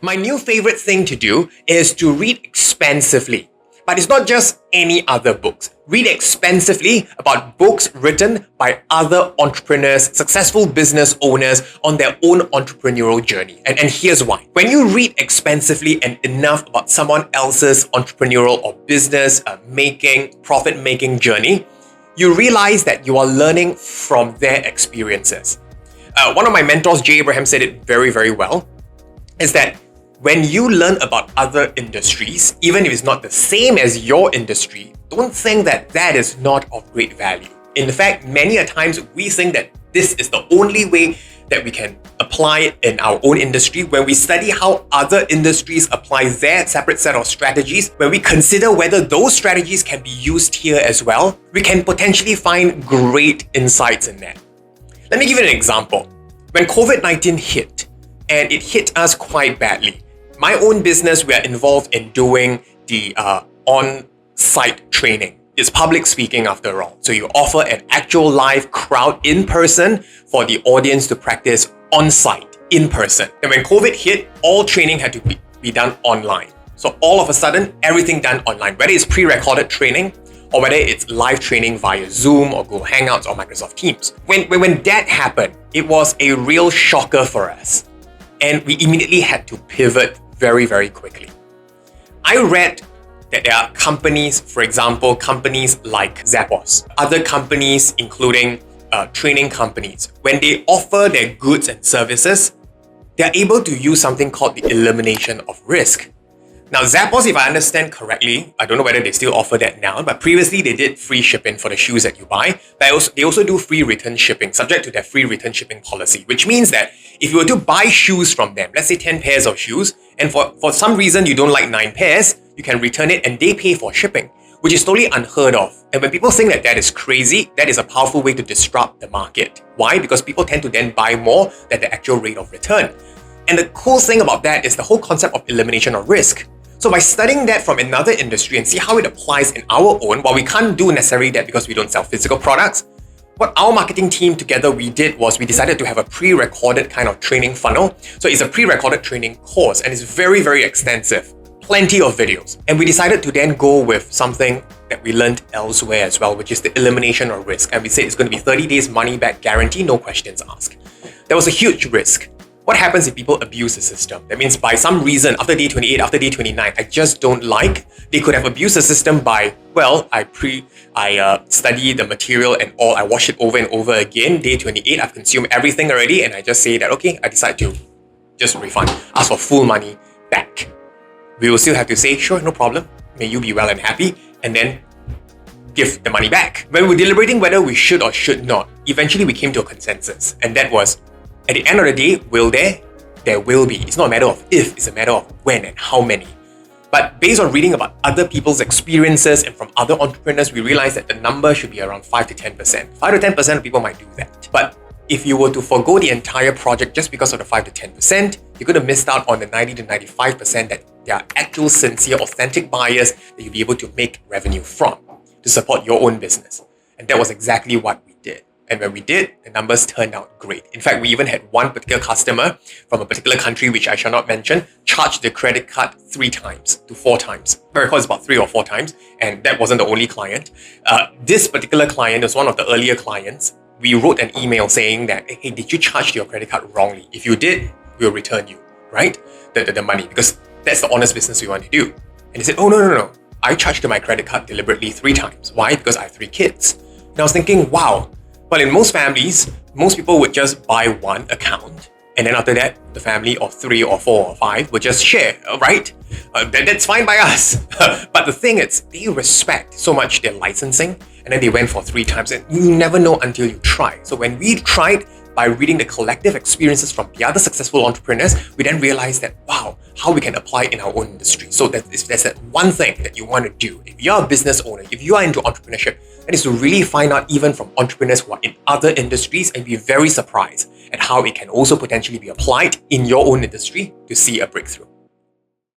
My new favorite thing to do is to read expensively. But it's not just any other books. Read expensively about books written by other entrepreneurs, successful business owners on their own entrepreneurial journey. And here's why. When you read expensively and enough about someone else's entrepreneurial or business profit-making journey, you realize that you are learning from their experiences. One of my mentors, Jay Abraham, said it very, very well, is that when you learn about other industries, even if it's not the same as your industry, don't think that that is not of great value. In fact, many a times we think that this is the only way that we can apply it in our own industry. When we study how other industries apply their separate set of strategies, when we consider whether those strategies can be used here as well, we can potentially find great insights in that. Let me give you an example. When COVID-19 hit, and it hit us quite badly, my own business, we are involved in doing the on-site training. It's public speaking after all. So you offer an actual live crowd in person for the audience to practice on-site, in person. And when COVID hit, all training had to be done online. So all of a sudden, everything done online, whether it's pre-recorded training or whether it's live training via Zoom or Google Hangouts or Microsoft Teams. When that happened, it was a real shocker for us. And we immediately had to pivot very, very quickly. I read that there are companies, for example, companies like Zappos, other companies including training companies, when they offer their goods and services, they're able to use something called the elimination of risk. Now, Zappos, if I understand correctly, I don't know whether they still offer that now, but previously they did free shipping for the shoes that you buy, but they also do free return shipping, subject to their free return shipping policy, which means that if you were to buy shoes from them, let's say 10 pairs of shoes, and for some reason you don't like 9 pairs, you can return it and they pay for shipping, which is totally unheard of. And when people think that that is crazy, that is a powerful way to disrupt the market. Why? Because people tend to then buy more than the actual rate of return. And the cool thing about that is the whole concept of elimination of risk. So by studying that from another industry and see how it applies in our own, while we can't do necessarily that because we don't sell physical products, what our marketing team together we did was we decided to have a pre-recorded kind of training funnel. So it's a pre-recorded training course and it's very, very extensive. Plenty of videos. And we decided to then go with something that we learned elsewhere as well, which is the elimination of risk. And we said it's going to be 30 days money back guarantee, no questions asked. There was a huge risk. What happens if people abuse the system? That means by some reason, after day 28, after day 29, I just don't like, they could have abused the system by, well, I study the material and all, I watch it over and over again. Day 28, I've consumed everything already, and I just say that, okay, I decide to just refund, ask for full money back. We will still have to say, sure, no problem, may you be well and happy, and then give the money back. When we were deliberating whether we should or should not, eventually we came to a consensus, and that was, at the end of the day, will there? There will be. It's not a matter of if, it's a matter of when and how many. But based on reading about other people's experiences and from other entrepreneurs, we realized that the number should be around 5 to 10%. 5 to 10% of people might do that. But if you were to forego the entire project just because of the 5 to 10%, you're going to miss out on the 90 to 95% that there are actual, sincere, authentic buyers that you'll be able to make revenue from to support your own business. And that was exactly what we did. And when we did, the numbers turned out great. In fact, we even had one particular customer from a particular country, which I shall not mention, charge the credit card 3 times to 4 times. I recall it's about 3 or 4 times, and that wasn't the only client. This particular client was one of the earlier clients. We wrote an email saying that, hey, did you charge your credit card wrongly? If you did, we'll return you, right? The money, because that's the honest business we want to do. And they said, oh, no. I charged my credit card deliberately 3 times. Why? Because I have 3 kids. And I was thinking, wow. Well, in most families, most people would just buy one account, and then after that, the family of 3 or 4 or 5 would just share, right? That's fine by us. But the thing is, they respect so much their licensing, and then they went for 3 times, and you never know until you try. So when we tried, by reading the collective experiences from the other successful entrepreneurs, we then realized that, wow, how we can apply it in our own industry. So that if there's that one thing that you want to do, if you're a business owner, if you are into entrepreneurship, that is to really find out even from entrepreneurs who are in other industries and be very surprised at how it can also potentially be applied in your own industry to see a breakthrough.